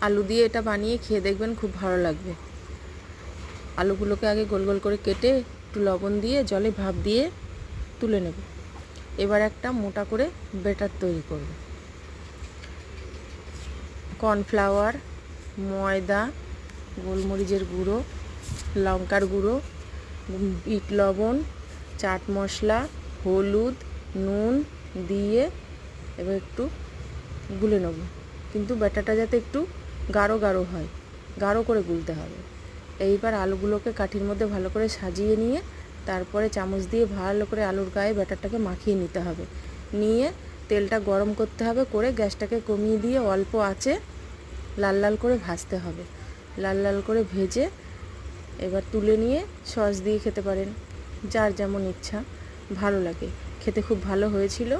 আলু দিয়ে এটা বানিয়ে খেয়ে দেখবেন, খুব ভালো লাগবে। আলুগুলোকে আগে গোল গোল করে কেটে একটু লবণ দিয়ে জলে ভাপ দিয়ে তুলে নেব। এবার একটা মোটা করে ব্যাটার তৈরি করব। কর্নফ্লাওয়ার, ময়দা, গোলমরিচের গুঁড়ো, লঙ্কার গুঁড়ো, বিট লবণ, চাট মশলা, হলুদ, নুন দিয়ে এবার একটু গুলে নেব। কিন্তু ব্যাটারটা যাতে একটু গাঢ় গাঢ় হয়, গাঢ় করে গুলতে হবে। এইবার আলুগুলোকে কাঠির মধ্যে ভালো করে সাজিয়ে নিয়ে তারপরে চামচ দিয়ে ভালো করে আলুর গায়ে ব্যাটারটাকে মাখিয়ে নিতে হবে। নিয়ে তেলটা গরম করতে হবে, করে গ্যাসটাকে কমিয়ে দিয়ে অল্প আঁচে লাল লাল করে ভাজতে হবে। লাল লাল করে ভেজে এবার তুলে নিয়ে সস দিয়ে খেতে পারেন, যার যেমন ইচ্ছা। ভালো লাগে খেতে, খুব ভালো হয়েছিল।